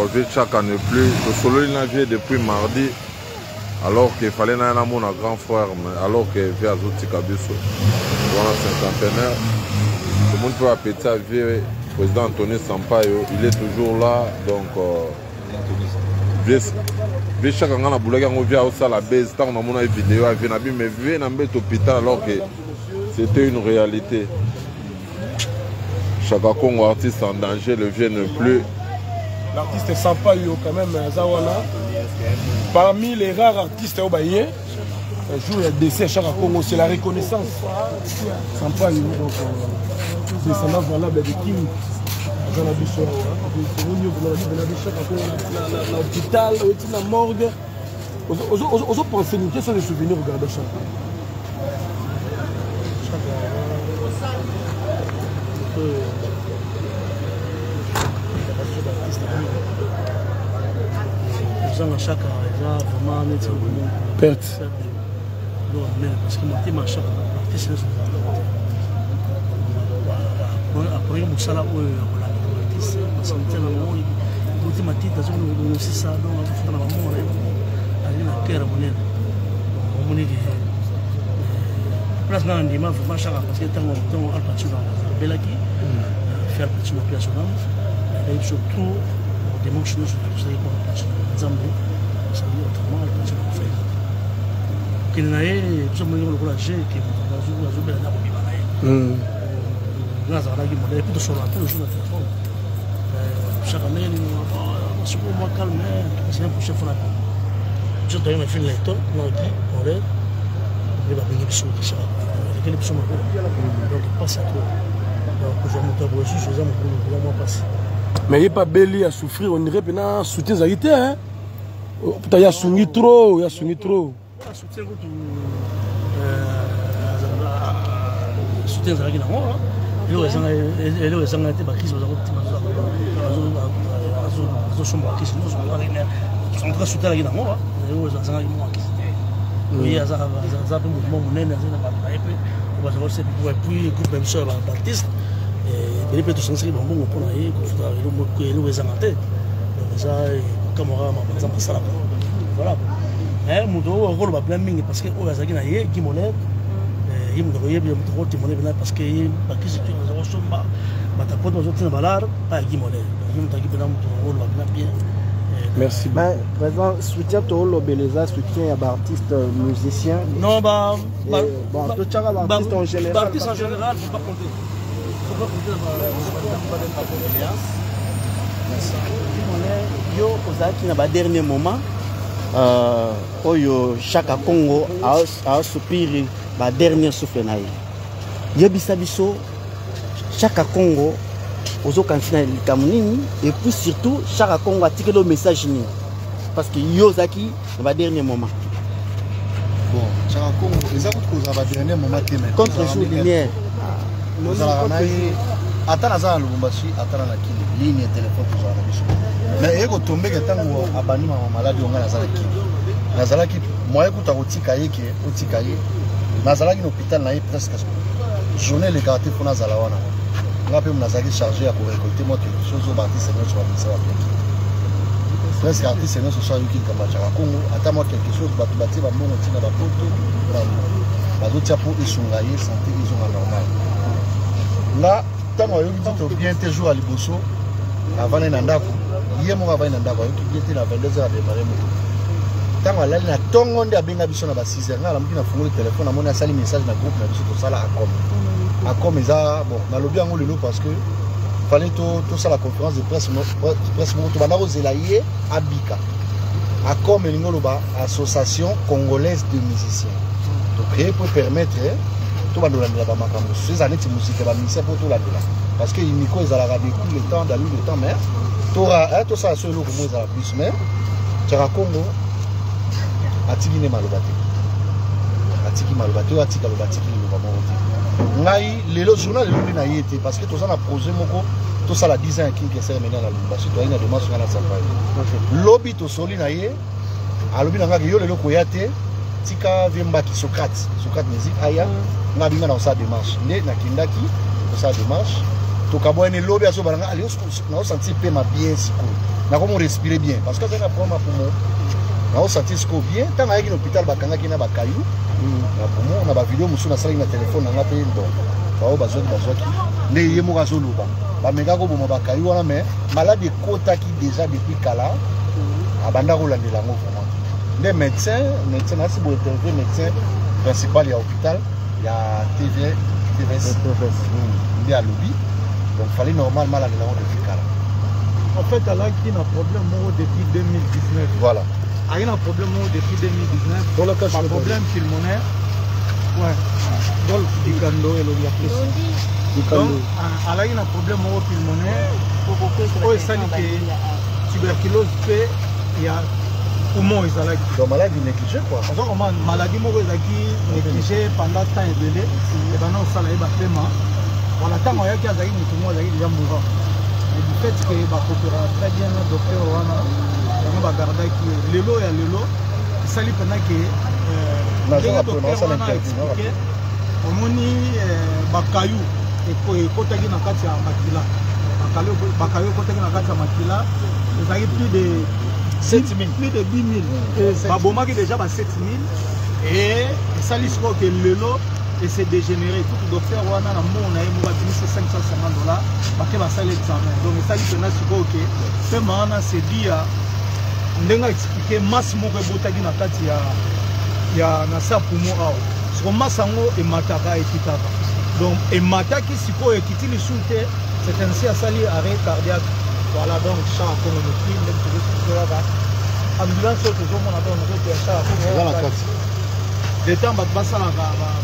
vie chaque année plus. Le solo il a vu depuis mardi. Alors qu'il fallait un amour à grand frère, mais alors qu'il vit à Zouti Kabiso. Voilà, cinquantenaire. Tout le monde peut appeler à vie. Le président Anthony Sampaio, il est toujours là. Donc, chaque année, on a voulu à la base. On a une vidéo à Vénabi, mais vu un hôpital alors que c'était une réalité. Chaque Congo artiste en danger, le vieux ne plus. L'artiste Sampaio, quand même, Zawana. Parmi les rares artistes au Baye, un jour il y a décès à chaque Congo, c'est la reconnaissance. Sampaio, donc descendant valable de Kim. Dans l'hôpital, dans la morgue. Aux pensées, quels sont les souvenirs regardant ça? Chaque vraiment perte. Parce que mon chaque artiste après mon salaire artiste parce que mon petit dans une c'est ça donc on fait la mort aller la terre mon nez place dans l'anima vraiment chaque parce que tant on a parti dans Belaki faire petit national et surtout dimanche nous je sais pas Zambie ça veut dire autrement le petit fait qu'il n'a eu je me dis le courage que nous la bibana nous avons dit modèle plutôt sur la tout le jour de téléphone chaque année nous c'est pour moi calme c'est un peu chef là je dois me faire les temps nous dit on est il va venir sur ça les personnes donc passe à toi donc je monte à aussi je vais me passer. Mais il n'y a pas belli à souffrir, on dirait que nous soutien Zagité. Hein? Il y a soutien trop, il y a soutien trop. Soutien Zagité, il y a des crise, il peut être censé bon pour aller les zangaté ça caméra par exemple ça voilà mais mudo rôle va plein ming parce que o yazaki na ye gimolet il me doit bien trop timoler parce que pas que c'est une raison ba ta pote nous balar pas gimolet il me tagi bien rôle va bien. Merci. Président, soutien tout le beleza, soutien à artistes musiciens. Non bah bon tout ça artistes en général. Artistes en général, faut pas compter. Yo ozaki na ba dernier moment oyo chaque Congo a soupiré ba dernier souffle na ye yebisa biso chaque Congo ozo kantina likamnini et puis surtout chaque Congo a tiré le message ni parce que yo zaki na ba dernier moment bon chaque Congo les autres causes ba dernier moment contre jour lumière. Attends à Lubumbashi, attends à la ligne de téléphone pour la mission. Mais il faut tomber que tant que abani ma malade on a la zalaki. La zalaki, moi écoute à Otikaye qui est Otikaye. La zalaki l'hôpital n'a presque journée les gâtés pour la zalawana. On a pu me zalaki chargé à pour récolter moi quelque chose au bâti seigneur sur la mission. Presque artiste seigneur sur une qui comme à Congo. Attends moi quelque chose bâti va bon tina ba poto. Ba d'autres pour ils sont raillés santé ils sont anormal. Là tant que tu bien tes jours à Liboso, avant un andako, hier moi avant un andako, tu bien la 22h à démarrer moto. Tant que là il y a tant de monde à bien habitué à 6h, là on a fumé le téléphone, on a sali message dans le groupe, là tout ça là à comme ça bon, on a lobby en haut parce que fallait tout ça la conférence de presse tout va dans Zelaye à Bika. À comme l'ingoloba association congolaise de musiciens. Donc créé pour permettre tout va nous la makambo ces années de musique va ministère pour tout la parce que il micro ils allaient découvrir le temps d'aller le temps mais tout ça sur le comment ils allaient plus mais Tchara Congo atiki ne malobate atiki malobate atiki malobate le vraiment ngai le journal le na yete parce que tout ça na projet moko tout ça la 10 ans qui est maintenant na Lubumbashi to ina demande sur la Sampaio lobby to soli na ye alobi na ngaki yo le ko yate tika vimba ki Socrate musique aya na binga na sa démarche né na kindaki na sa démarche tokabwani lobi aso balanga ali na senti pe ma bien siko na comment respirer bien parce que c'est un problème pour moi na senti siko bien tant ayaki na hôpital bakanga ki na bakayu na poumon na ba vidéo musu na sala na téléphone na pe bon bao bazwaki ne yemo ka zoluba ba mega ko boma bakayu wana mais maladie kota ki déjà depuis kala abanda ko landela ngo vraiment les médecins na si bo interview médecin principal ya hôpital ya TVS il a lobby donc fallait normalement la numéro de Fikara. En fait, elle a un problème depuis 2019. Voilà. Elle a un problème depuis 2019. Dans le cas de problème pulmonaire, ouais. Donc, Dikando et l'Oliapis. Donc, elle a un problème pulmonaire. Oh, ça dit que tuberculose fait, il y a poumon, ils ont donc maladie négligée quoi. Donc, maladie négligée pendant temps et délai. Et maintenant, ça l'a fait mal. Voilà, tant qu'il y a des gens qui déjà mourants. Mais du fait que les coopérateurs très bien, le docteur Wana, on va garder qui est l'élo et l'élo, ça lui permet que le docteur Wana a expliqué, on a dit Bakayou et Kotagi na kati ya Makila. Bakayou Kotagi na kati ya Makila, ils ont plus de 7 000, plus de 10 000. Baboma qui déjà 7 000 et ça lui dit que l'élo et c'est dégénéré. Tout le docteur Wana na mon a eu $550 parce que va faire l'examen. Donc ça dit que na siko que ce moment c'est dit à ndenga expliquer masse mo rebotaki na kati ya na sa poumon ao. Sur masse ngo et mataka et kitaka. Donc et mataki siko et kitili soute c'est ainsi à sali arrêt cardiaque. Voilà donc ça comme le film même pour là ambulance toujours mon attend nous ça dans la carte. Le temps va passer la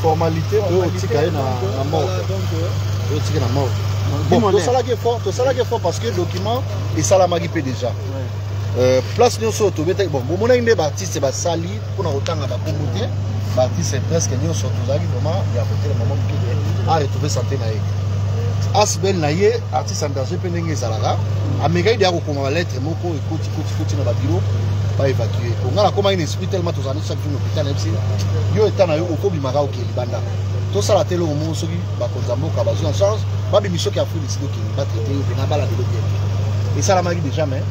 formalité na mort. Donc na mort. Bon, tout ça là qui est fort parce que le document est salamagi pe déjà. Place nyonso to beta bon mona inde ba artiste ba sali pour na otanga ba communauté ba artiste presque nyonso to zaki vraiment ya côté le moment qui a retrouvé santé na ye. Asbel na ye artiste en danger pe ndenge zalaka ameka ide ko koma lettre moko ekoti na ba bureau pas évacué. On a comment une esprit tellement tous années chaque jour l'hôpital MC. Yo étant au kobi maka ok libanda. Tout ça la télé au monde soki ba konzambo ka bazo en charge, ba bi mission qui a fait décider ki ba traiter yo na bala de bien. Et ça la magi déjà mais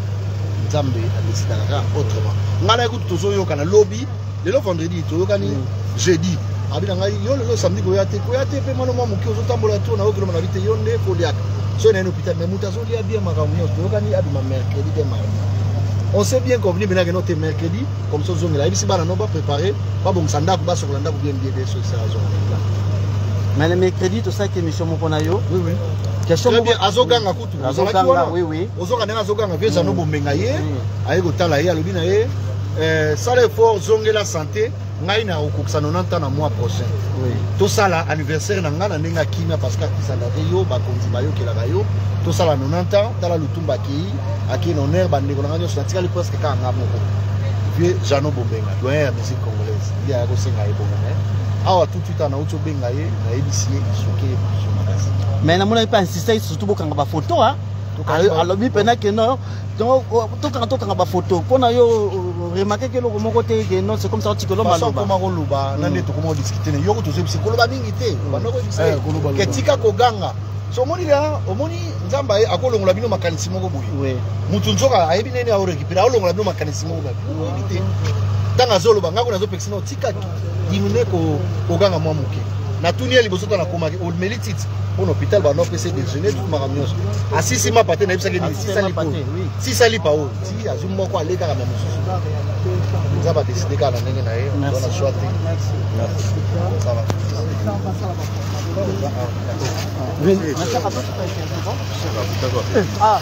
Nzambe a décidé autrement. Ngala écoute tozo yo kana lobby, le vendredi to yo kani jeudi. Abina ngai yo le samedi ko yate pe mano mo ki ozo tambola to na okelo na bité yo nde ko liaka. So na hôpital mais mutazo lia bien maka yo to yo kani abima mercredi de mardi. On sait bien qu'on vient maintenant notre mercredi, comme ça, on va préparer, pas bon, ça n'a pas sur l'anda pour bien aider sur ces raisons. Mais le mercredi, tout ça qui est mission Mokonayo. Oui, oui. Question très bien, Azoganga, oui, oui. Azoganga, Azoganga, vieux Zano Bombengaye, Aïgo Talaye, Alubinaye, ça l'effort, Zongue la santé, Naina au Cook, ça nous entend en mois prochain. Oui. Tout ça, l'anniversaire, Nanga, Nenga Kimia, parce que ça n'a rien, Bakonzi Bayo, qui est la Bayo, tout ça, nous entend, dans la Lutumba qui aki non herbe bande ko ngani so tika li presque ka ngamo ko vieux Jano Bombenga doyen ya musique congolaise il y a ko senga e bonga awa tout de suite na uto benga ye na ebisi soke so makasi mais na mona pas insister surtout bokanga ba photo hein alobi pena que non donc to kanga ba photo pona yo remarquer que le moko te que non c'est comme ça tikolo maloba comment ko loba na ndeto comment discuter yo ko to se koloba mingi te bando ko discuter ke tika ko ganga so moni là omoni nzamba akolongola bino makanisi moko boye mutu nzoka ayebi nene a récupérer akolongola bino makanisi moko boye tanga zolo banga ko nazo pexino tika dimune ko ganga mwa muke na tunia liboso na koma o melitit pour l'hôpital ba no pc déjeuner tout makamnyos asisi ma paté na bisa ke si sali pa o si azum moko aleka ka même chose nzaba décider ka na ndenge na ye on a choisi ça va Ah.